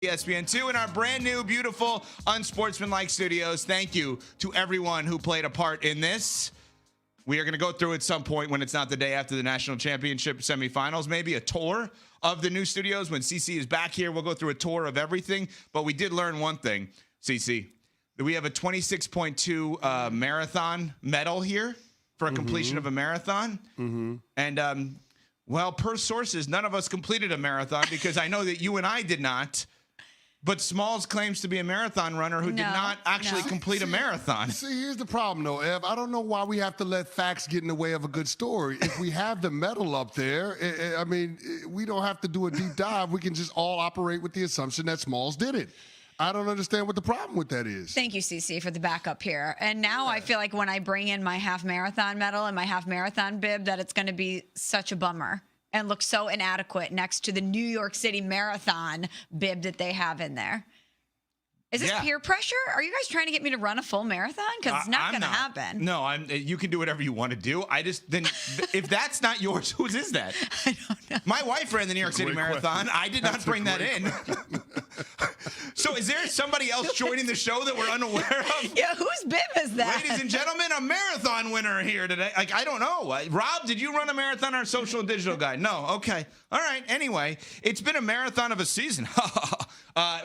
ESPN2 in our brand new, beautiful, unsportsmanlike studios. Thank you to everyone who played a part in this. We are going to go through at some point when it's not the day after the national championship semifinals, maybe a tour of the new studios. When CC is back here, we'll go through a tour of everything. But we did learn one thing, CC, that we have a 26.2 marathon medal here for a completion of a marathon. And, well, per sources, none of us completed a marathon because I know that you and I did not. But Smalls claims to be a marathon runner who did not actually complete a marathon. See, here's the problem, though, Ev. I don't know why we have to let facts get in the way of a good story. If we have the medal up there, I mean, we don't have to do a deep dive. We can just all operate with the assumption that Smalls did it. I don't understand what the problem with that is. Thank you, CC, for the backup here. And now I feel like when I bring in my half marathon medal and my half marathon bib, that it's going to be such a bummer and look so inadequate next to the New York City Marathon bib that they have in there. Is this peer pressure? Are you guys trying to get me to run a full marathon? Because it's not going to happen. No, you can do whatever you want to do. If that's not yours, whose is that? I don't know. My wife ran the New York City Marathon. Question. I did not bring that in. So is there somebody else joining the show that we're unaware of? Yeah, whose bib is that? Ladies and gentlemen, a marathon winner here today. Like, I don't know. Rob, did you run a marathon, our social and digital guy? No. Okay. All right. Anyway, it's been a marathon of a season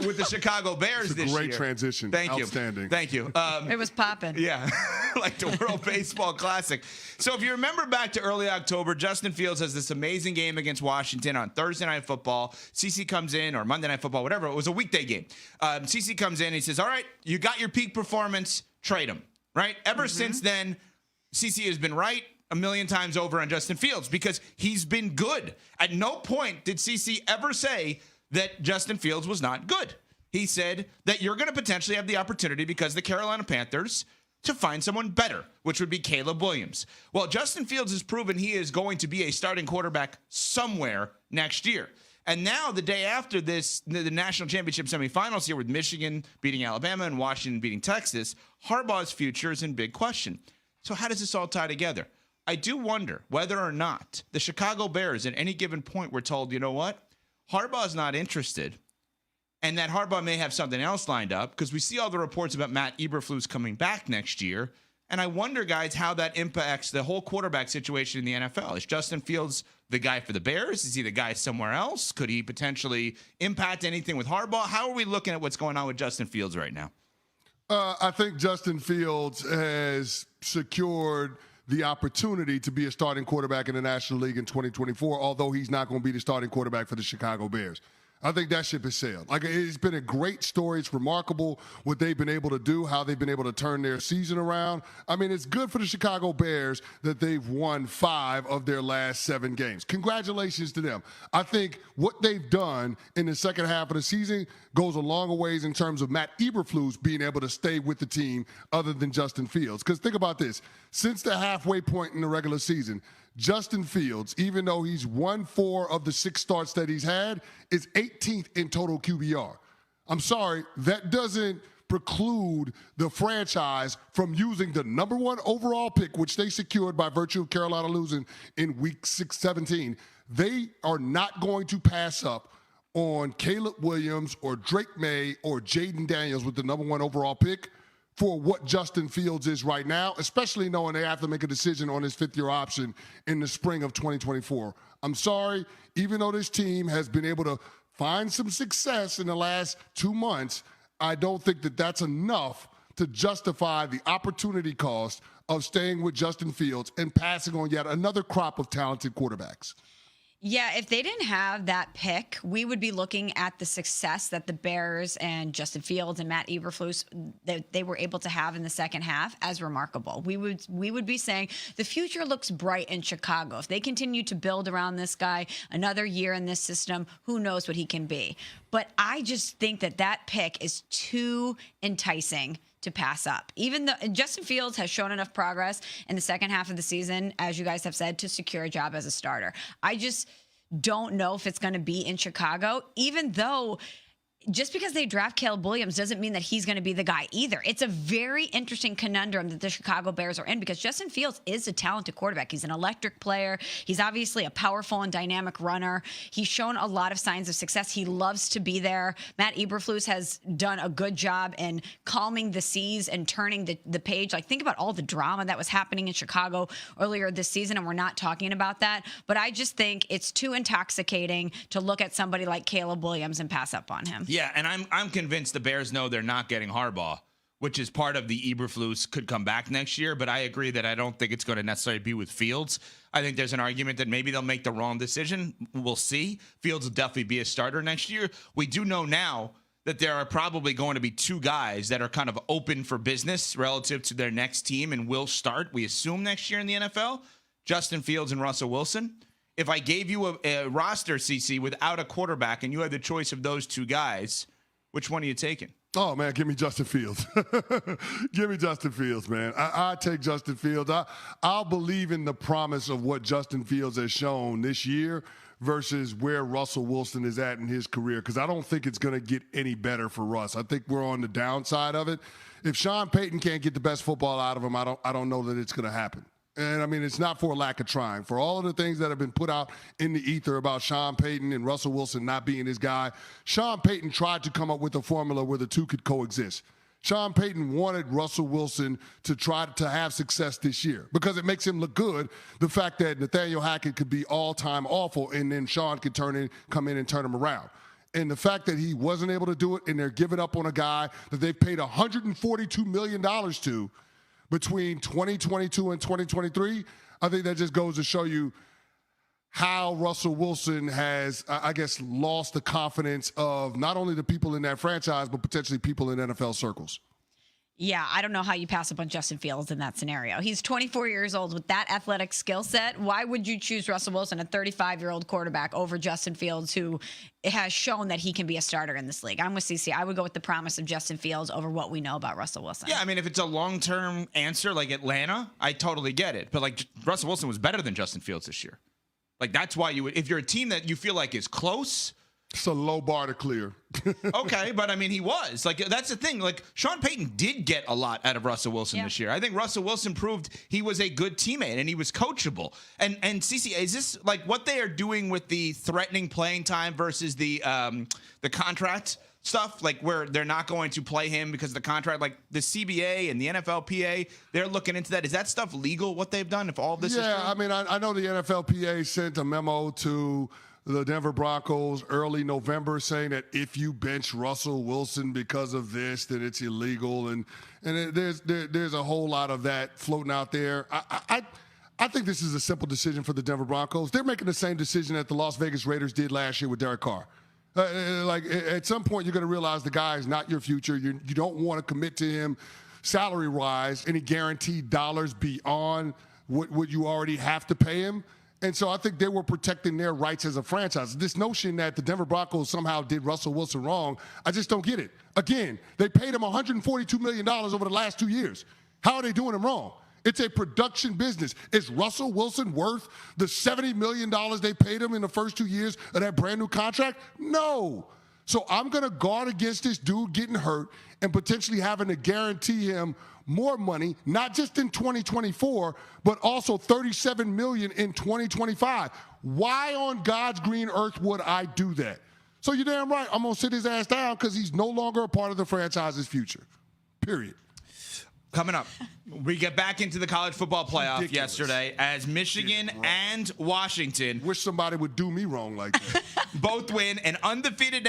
with the Chicago Bears this year. Great transition. Thank you. Outstanding. Thank you. It was popping. Yeah, like the World Baseball Classic. So if you remember back to early October, Justin Fields has this amazing game against Washington on Thursday Night Football. CC comes in, or Monday Night Football, whatever. It was a weekday game. CC comes in. He says, all right, you got your peak performance. Trade him. Right? Ever since then, CC has been right a million times over on Justin Fields because he's been good. At no point did CC ever say that Justin Fields was not good. He said that you're going to potentially have the opportunity because the Carolina Panthers to find someone better, which would be Caleb Williams. Well, Justin Fields has proven he is going to be a starting quarterback somewhere next year. And now the day after this, the national championship semifinals here with Michigan beating Alabama and Washington beating Texas, Harbaugh's future is in big question. So how does this all tie together? I do wonder whether or not the Chicago Bears at any given point were told, you know what? Harbaugh's not interested. And that Harbaugh may have something else lined up because we see all the reports about Matt Eberflus coming back next year. And I wonder, guys, how that impacts the whole quarterback situation in the NFL. Is Justin Fields the guy for the Bears? Is he the guy somewhere else? Could he potentially impact anything with Harbaugh? How are we looking at what's going on with Justin Fields right now? I think Justin Fields has secured the opportunity to be a starting quarterback in the National League in 2024, although he's not going to be the starting quarterback for the Chicago Bears. I think that ship has sailed. Like, it's been a great story. It's remarkable what they've been able to do, how they've been able to turn their season around. I mean, it's good for the Chicago Bears that they've won 5 of their last 7 games. Congratulations to them. I think what they've done in the second half of the season goes a long ways in terms of Matt Eberflus being able to stay with the team other than Justin Fields. Because think about this. Since the halfway point in the regular season, Justin Fields, even though he's won 4 of the 6 starts that he's had, is 18th in total QBR. I'm sorry, that doesn't preclude the franchise from using the number 1 overall pick, which they secured by virtue of Carolina losing in week 17. They are not going to pass up on Caleb Williams or Drake May or Jaden Daniels with the number 1 overall pick for what Justin Fields is right now, especially knowing they have to make a decision on his 5th-year option in the spring of 2024. I'm sorry, even though this team has been able to find some success in the last 2 months, I don't think that that's enough to justify the opportunity cost of staying with Justin Fields and passing on yet another crop of talented quarterbacks. Yeah, if they didn't have that pick, we would be looking at the success that the Bears and Justin Fields and Matt Eberflus they were able to have in the second half as remarkable. We would be saying the future looks bright in Chicago. If they continue to build around this guy another year in this system, who knows what he can be. But I just think that pick is too enticing to pass up. Even though Justin Fields has shown enough progress in the second half of the season, as you guys have said, to secure a job as a starter. I just don't know if it's going to be in Chicago, even though just because they draft Caleb Williams doesn't mean that he's going to be the guy either. It's a very interesting conundrum that the Chicago Bears are in because Justin Fields is a talented quarterback. He's an electric player. He's obviously a powerful and dynamic runner. He's shown a lot of signs of success. He loves to be there. Matt Eberflus has done a good job in calming the seas and turning the page. Like, think about all the drama that was happening in Chicago earlier this season, and we're not talking about that. But I just think it's too intoxicating to look at somebody like Caleb Williams and pass up on him. Yeah, and I'm convinced the Bears know they're not getting Harbaugh, which is part of the Eberflus could come back next year. But I agree that I don't think it's going to necessarily be with Fields. I think there's an argument that maybe they'll make the wrong decision. We'll see. Fields will definitely be a starter next year. We do know now that there are probably going to be two guys that are kind of open for business relative to their next team and will start, we assume, next year in the NFL, Justin Fields and Russell Wilson. If I gave you a roster, CC, without a quarterback and you had the choice of those two guys, which one are you taking? Oh, man, give me Justin Fields. Give me Justin Fields, man. I take Justin Fields. I'll believe in the promise of what Justin Fields has shown this year versus where Russell Wilson is at in his career, because I don't think it's going to get any better for Russ. I think we're on the downside of it. If Sean Payton can't get the best football out of him, I don't know that it's going to happen. And, I mean, it's not for a lack of trying. For all of the things that have been put out in the ether about Sean Payton and Russell Wilson not being his guy, Sean Payton tried to come up with a formula where the two could coexist. Sean Payton wanted Russell Wilson to try to have success this year because it makes him look good, the fact that Nathaniel Hackett could be all-time awful and then Sean could come in and turn him around. And the fact that he wasn't able to do it and they're giving up on a guy that they've paid $142 million to between 2022 and 2023, I think that just goes to show you how Russell Wilson has, I guess, lost the confidence of not only the people in that franchise, but potentially people in NFL circles. Yeah, I don't know how you pass up on Justin Fields in that scenario. He's 24 years old with that athletic skill set. Why would you choose Russell Wilson, a 35-year-old quarterback, over Justin Fields, who has shown that he can be a starter in this league? I'm with CC. I would go with the promise of Justin Fields over what we know about Russell Wilson. Yeah, I mean, if it's a long-term answer like Atlanta, I totally get it. But, like, Russell Wilson was better than Justin Fields this year. Like, that's why you would, if you're a team that you feel like is close. It's a low bar to clear. Okay, but I mean, he was. Like, that's the thing. Like, Sean Payton did get a lot out of Russell Wilson this year. I think Russell Wilson proved he was a good teammate and he was coachable. And CC, is this like what they are doing with the threatening playing time versus the contract stuff? Like, where they're not going to play him because of the contract? Like, the CBA and the NFLPA, they're looking into that. Is that stuff legal, what they've done, if all of this is true? Yeah, I mean, I know the NFLPA sent a memo to the Denver Broncos early November saying that if you bench Russell Wilson because of this, then it's illegal. And there's a whole lot of that floating out there. I think this is a simple decision for the Denver Broncos. They're making the same decision that the Las Vegas Raiders did last year with Derek Carr. Like, at some point, you're going to realize the guy is not your future. You don't want to commit to him salary-wise, any guaranteed dollars beyond what you already have to pay him. And so I think they were protecting their rights as a franchise. This notion that the Denver Broncos somehow did Russell Wilson wrong, I just don't get it. Again, they paid him $142 million over the last 2 years. How are they doing him wrong? It's a production business. Is Russell Wilson worth the $70 million they paid him in the first 2 years of that brand new contract? No. So I'm going to guard against this dude getting hurt and potentially having to guarantee him more money, not just in 2024, but also $37 million in 2025. Why on God's green earth would I do that? So you're damn right. I'm going to sit his ass down because he's no longer a part of the franchise's future. Period. Coming up, we get back into the college football playoff yesterday as Michigan and Washington. Wish somebody would do me wrong like that. Both win an undefeated